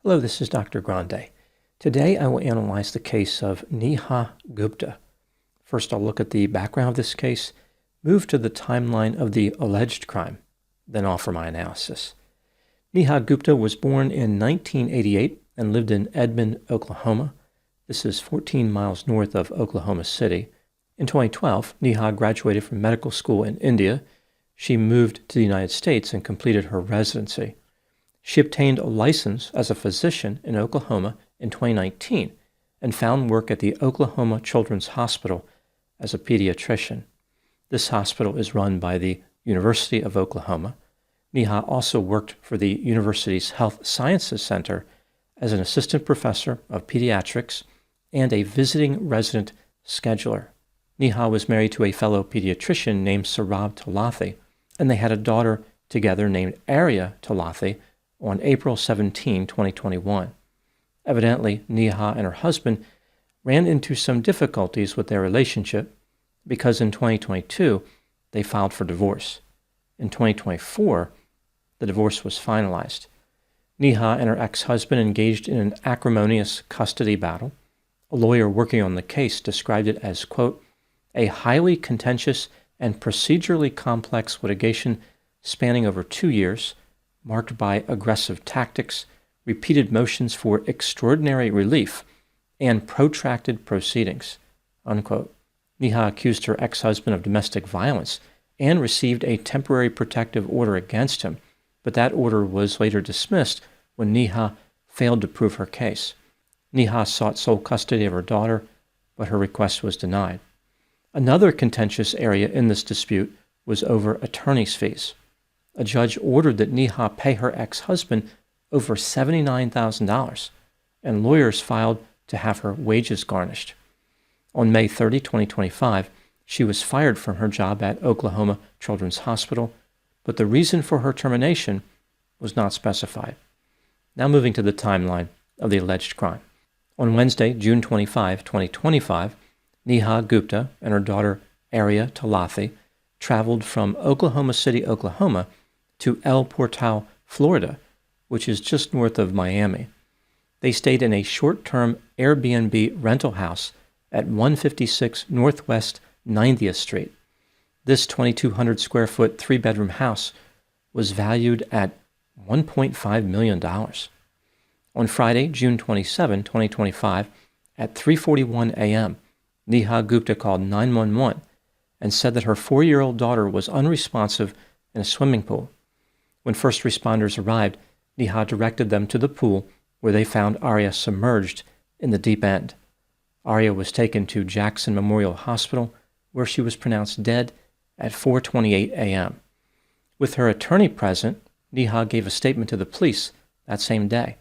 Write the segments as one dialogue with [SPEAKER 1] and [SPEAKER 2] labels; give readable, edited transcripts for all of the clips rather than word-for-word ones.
[SPEAKER 1] Hello, this is Dr. Grande. Today I will analyze the case of Neha Gupta. First, I'll look at the background of this case, move to the timeline of the alleged crime, then offer my analysis. Neha Gupta was born in 1988 and lived in Edmond, Oklahoma. This is 14 miles north of Oklahoma City. In 2012, Neha graduated from medical school in India. She moved to the United States and completed her residency. She obtained a license as a physician in Oklahoma in 2019 and found work at the Oklahoma Children's Hospital as a pediatrician. This hospital is run by the University of Oklahoma. Neha also worked for the university's Health Sciences Center as an assistant professor of pediatrics and a visiting resident scheduler. Neha was married to a fellow pediatrician named Saurabh Talathi, and they had a daughter together named Arya Talathi on April 17, 2021. Evidently, Neha and her husband ran into some difficulties with their relationship because in 2022, they filed for divorce. In 2024, the divorce was finalized. Neha and her ex-husband engaged in an acrimonious custody battle. A lawyer working on the case described it as, quote, a highly contentious and procedurally complex litigation spanning over 2 years, marked by aggressive tactics, repeated motions for extraordinary relief, and protracted proceedings, unquote. Neha accused her ex-husband of domestic violence and received a temporary protective order against him, but that order was later dismissed when Neha failed to prove her case. Neha sought sole custody of her daughter, but her request was denied. Another contentious area in this dispute was over attorney's fees. A judge ordered that Neha pay her ex-husband over $79,000, and lawyers filed to have her wages garnished. On May 30, 2025, she was fired from her job at Oklahoma Children's Hospital, but the reason for her termination was not specified. Now moving to the timeline of the alleged crime. On Wednesday, June 25, 2025, Neha Gupta and her daughter Arya Talathi traveled from Oklahoma City, Oklahoma, to El Portal, Florida, which is just north of Miami. They stayed in a short-term Airbnb rental house at 156 Northwest 90th Street. This 2,200 square foot 3-bedroom house was valued at $1.5 million. On Friday, June 27, 2025, at 3:41 a.m., Neha Gupta called 911 and said that her 4-year-old daughter was unresponsive in a swimming pool. When first responders arrived, Neha directed them to the pool where they found Arya submerged in the deep end. Arya was taken to Jackson Memorial Hospital, where she was pronounced dead at 4:28 a.m. With her attorney present, Neha gave a statement to the police that same day.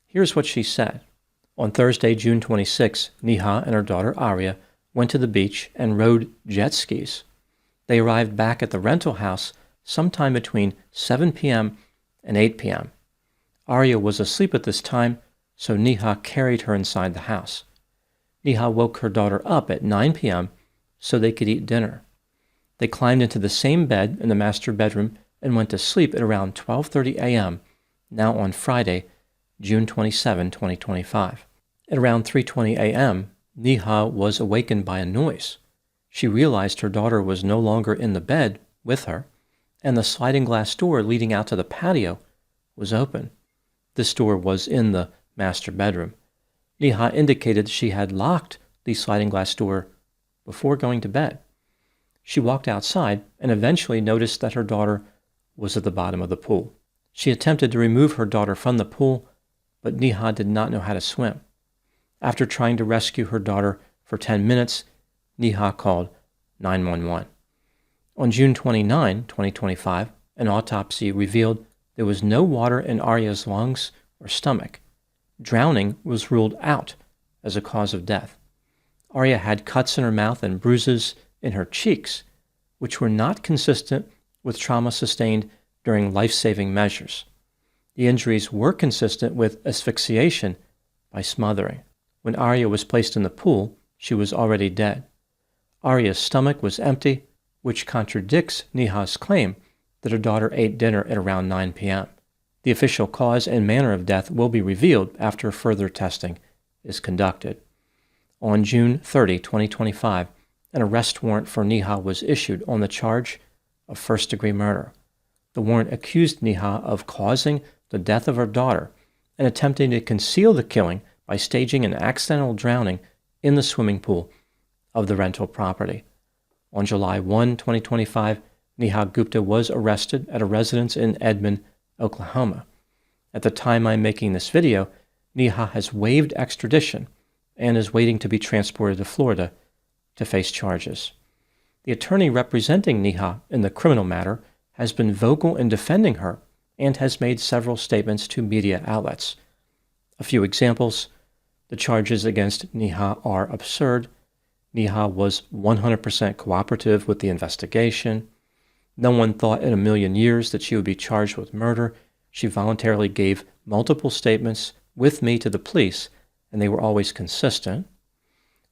[SPEAKER 1] Here's what she said. On Thursday, June 26, Neha and her daughter Arya went to the beach and rode jet skis. They arrived back at the rental house sometime between 7 p.m. and 8 p.m. Arya was asleep at this time, so Neha carried her inside the house. Neha woke her daughter up at 9 p.m. so they could eat dinner. They climbed into the same bed in the master bedroom and went to sleep at around 12:30 a.m., now on Friday, June 27, 2025. At around 3:20 a.m., Neha was awakened by a noise. She realized her daughter was no longer in the bed with her, and the sliding glass door leading out to the patio was open. This door was in the master bedroom. Neha indicated she had locked the sliding glass door before going to bed. She walked outside and eventually noticed that her daughter was at the bottom of the pool. She attempted to remove her daughter from the pool, but Neha did not know how to swim. After trying to rescue her daughter for 10 minutes, Neha called 911. On June 29, 2025, an autopsy revealed there was no water in Arya's lungs or stomach. Drowning was ruled out as a cause of death. Arya had cuts in her mouth and bruises in her cheeks, which were not consistent with trauma sustained during life-saving measures. The injuries were consistent with asphyxiation by smothering. When Arya was placed in the pool, she was already dead. Arya's stomach was empty, which contradicts Neha's claim that her daughter ate dinner at around 9 p.m. The official cause and manner of death will be revealed after further testing is conducted. On June 30, 2025, an arrest warrant for Neha was issued on the charge of first-degree murder. The warrant accused Neha of causing the death of her daughter and attempting to conceal the killing by staging an accidental drowning in the swimming pool of the rental property. On July 1, 2025, Neha Gupta was arrested at a residence in Edmond, Oklahoma. At the time I'm making this video, Neha has waived extradition and is waiting to be transported to Florida to face charges. The attorney representing Neha in the criminal matter has been vocal in defending her and has made several statements to media outlets. A few examples: the charges against Neha are absurd. Neha was 100% cooperative with the investigation. No one thought in a million years that she would be charged with murder. She voluntarily gave multiple statements with me to the police, and they were always consistent.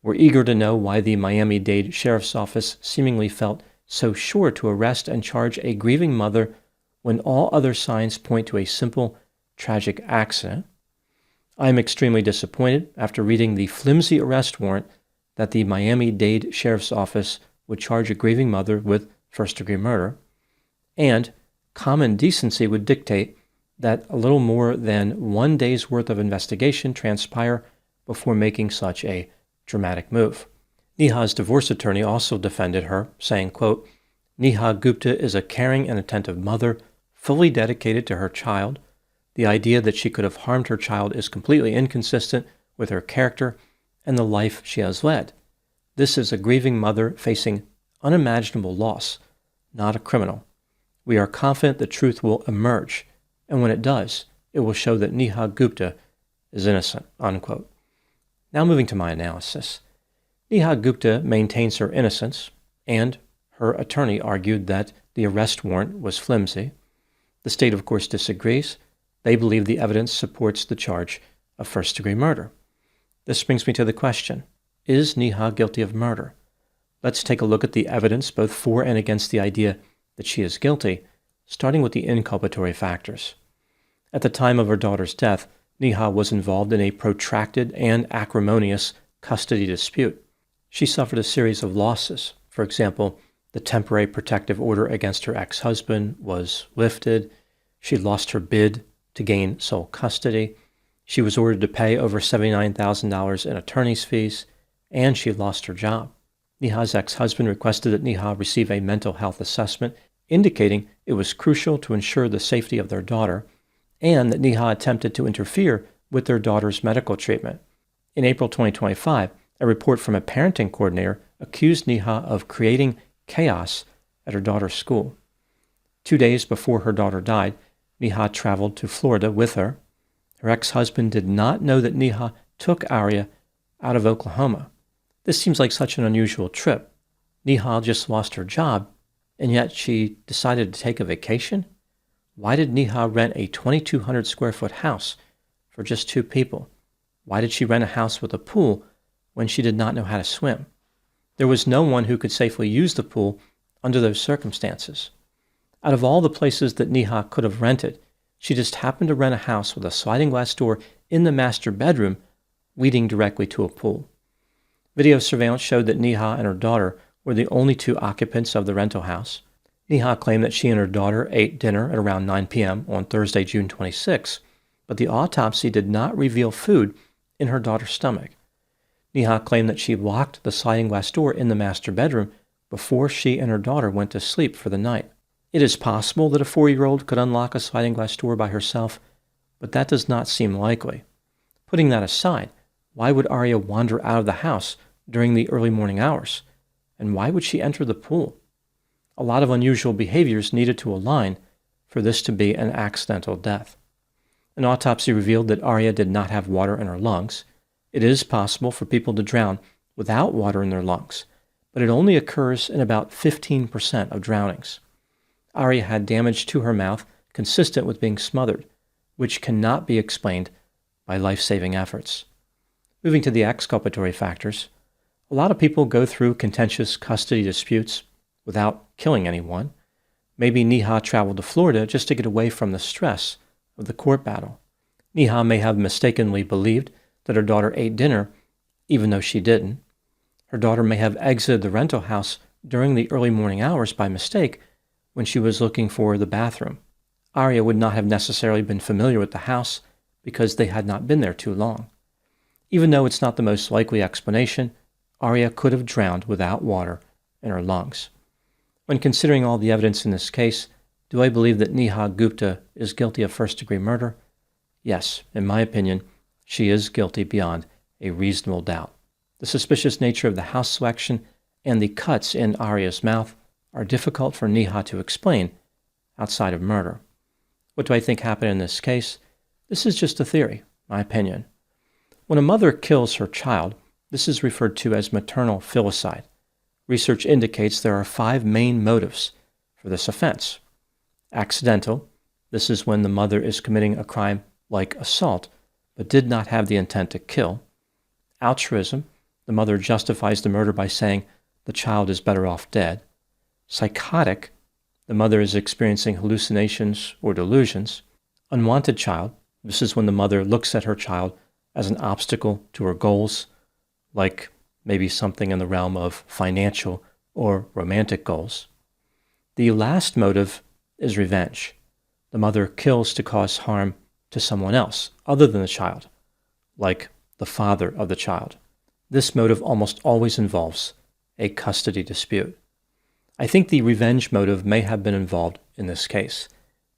[SPEAKER 1] We're eager to know why the Miami-Dade Sheriff's Office seemingly felt so sure to arrest and charge a grieving mother when all other signs point to a simple, tragic accident. I am extremely disappointed after reading the flimsy arrest warrant that the Miami-Dade Sheriff's Office would charge a grieving mother with first-degree murder, and common decency would dictate that a little more than 1 day's worth of investigation transpire before making such a dramatic move. Neha's divorce attorney also defended her, saying, quote, "Neha Gupta is a caring and attentive mother, fully dedicated to her child. The idea that she could have harmed her child is completely inconsistent with her character and the life she has led. This is a grieving mother facing unimaginable loss, not a criminal. We are confident the truth will emerge, and when it does, it will show that Neha Gupta is innocent," unquote. Now moving to my analysis. Neha Gupta maintains her innocence, and her attorney argued that the arrest warrant was flimsy. The state, of course, disagrees. They believe the evidence supports the charge of first-degree murder. This brings me to the question, is Neha guilty of murder? Let's take a look at the evidence both for and against the idea that she is guilty, starting with the inculpatory factors. At the time of her daughter's death, Neha was involved in a protracted and acrimonious custody dispute. She suffered a series of losses. For example, the temporary protective order against her ex-husband was lifted. She lost her bid to gain sole custody. She was ordered to pay over $79,000 in attorney's fees, and she lost her job. Neha's ex-husband requested that Neha receive a mental health assessment, indicating it was crucial to ensure the safety of their daughter, and that Neha attempted to interfere with their daughter's medical treatment. In April 2025, a report from a parenting coordinator accused Neha of creating chaos at her daughter's school. 2 days before her daughter died, Neha traveled to Florida with her. Her ex-husband did not know that Neha took Arya out of Oklahoma. This seems like such an unusual trip. Neha just lost her job, and yet she decided to take a vacation? Why did Neha rent a 2,200 square foot house for just 2 people? Why did she rent a house with a pool when she did not know how to swim? There was no one who could safely use the pool under those circumstances. Out of all the places that Neha could have rented, she just happened to rent a house with a sliding glass door in the master bedroom leading directly to a pool. Video surveillance showed that Neha and her daughter were the only 2 occupants of the rental house. Neha claimed that she and her daughter ate dinner at around 9 p.m. on Thursday, June 26, but the autopsy did not reveal food in her daughter's stomach. Neha claimed that she locked the sliding glass door in the master bedroom before she and her daughter went to sleep for the night. It is possible that a 4-year-old could unlock a sliding glass door by herself, but that does not seem likely. Putting that aside, why would Arya wander out of the house during the early morning hours? And why would she enter the pool? A lot of unusual behaviors needed to align for this to be an accidental death. An autopsy revealed that Arya did not have water in her lungs. It is possible for people to drown without water in their lungs, but it only occurs in about 15% of drownings. Arya had damage to her mouth consistent with being smothered, which cannot be explained by life-saving efforts. Moving to the exculpatory factors, a lot of people go through contentious custody disputes without killing anyone. Maybe Neha traveled to Florida just to get away from the stress of the court battle. Neha may have mistakenly believed that her daughter ate dinner, even though she didn't. Her daughter may have exited the rental house during the early morning hours by mistake when she was looking for the bathroom. Arya would not have necessarily been familiar with the house because they had not been there too long. Even though it's not the most likely explanation, Arya could have drowned without water in her lungs. When considering all the evidence in this case, do I believe that Neha Gupta is guilty of first-degree murder? Yes, in my opinion, she is guilty beyond a reasonable doubt. The suspicious nature of the house selection and the cuts in Arya's mouth are difficult for Neha to explain outside of murder. What do I think happened in this case? This is just a theory, my opinion. When a mother kills her child, this is referred to as maternal filicide. Research indicates there are 5 main motives for this offense. Accidental. This is when the mother is committing a crime like assault, but did not have the intent to kill. Altruism. The mother justifies the murder by saying the child is better off dead. Psychotic. The mother is experiencing hallucinations or delusions. Unwanted child. This is when the mother looks at her child as an obstacle to her goals, like maybe something in the realm of financial or romantic goals. The last motive is revenge. The mother kills to cause harm to someone else other than the child, like the father of the child. This motive almost always involves a custody dispute. I think the revenge motive may have been involved in this case.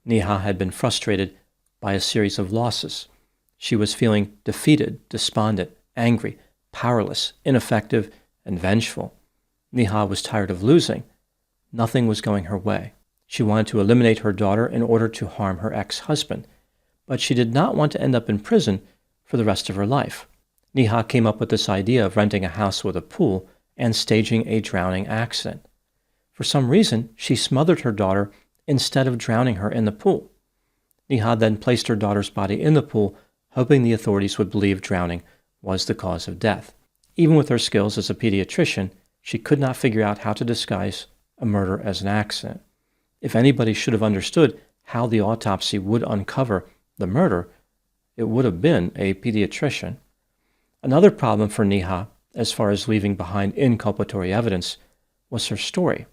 [SPEAKER 1] Neha had been frustrated by a series of losses. She was feeling defeated, despondent, angry, powerless, ineffective, and vengeful. Neha was tired of losing. Nothing was going her way. She wanted to eliminate her daughter in order to harm her ex-husband, but she did not want to end up in prison for the rest of her life. Neha came up with this idea of renting a house with a pool and staging a drowning accident. For some reason, she smothered her daughter instead of drowning her in the pool. Neha then placed her daughter's body in the pool, hoping the authorities would believe drowning was the cause of death. Even with her skills as a pediatrician, she could not figure out how to disguise a murder as an accident. If anybody should have understood how the autopsy would uncover the murder, it would have been a pediatrician. Another problem for Neha, as far as leaving behind inculpatory evidence, was her story.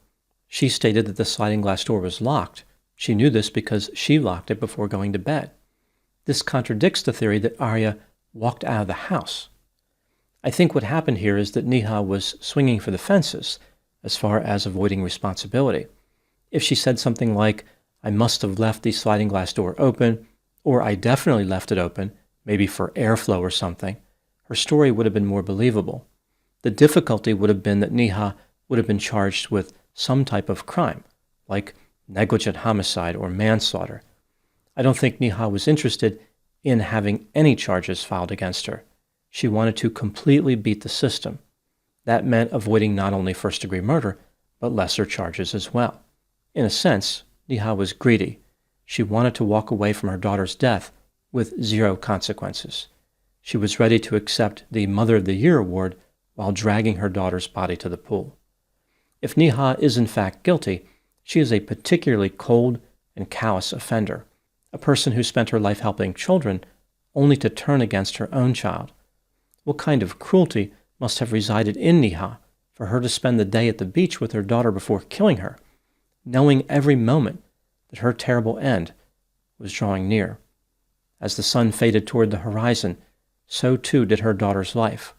[SPEAKER 1] She stated that the sliding glass door was locked. She knew this because she locked it before going to bed. This contradicts the theory that Arya walked out of the house. I think what happened here is that Neha was swinging for the fences as far as avoiding responsibility. If she said something like, "I must have left the sliding glass door open," or "I definitely left it open," maybe for airflow or something, her story would have been more believable. The difficulty would have been that Neha would have been charged with some type of crime, like negligent homicide or manslaughter. I don't think Neha was interested in having any charges filed against her. She wanted to completely beat the system. That meant avoiding not only first-degree murder, but lesser charges as well. In a sense, Neha was greedy. She wanted to walk away from her daughter's death with 0 consequences. She was ready to accept the Mother of the Year award while dragging her daughter's body to the pool. If Neha is in fact guilty, she is a particularly cold and callous offender, a person who spent her life helping children only to turn against her own child. What kind of cruelty must have resided in Neha for her to spend the day at the beach with her daughter before killing her, knowing every moment that her terrible end was drawing near? As the sun faded toward the horizon, so too did her daughter's life,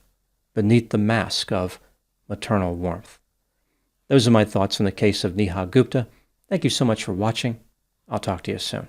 [SPEAKER 1] beneath the mask of maternal warmth. Those are my thoughts on the case of Neha Gupta. Thank you so much for watching. I'll talk to you soon.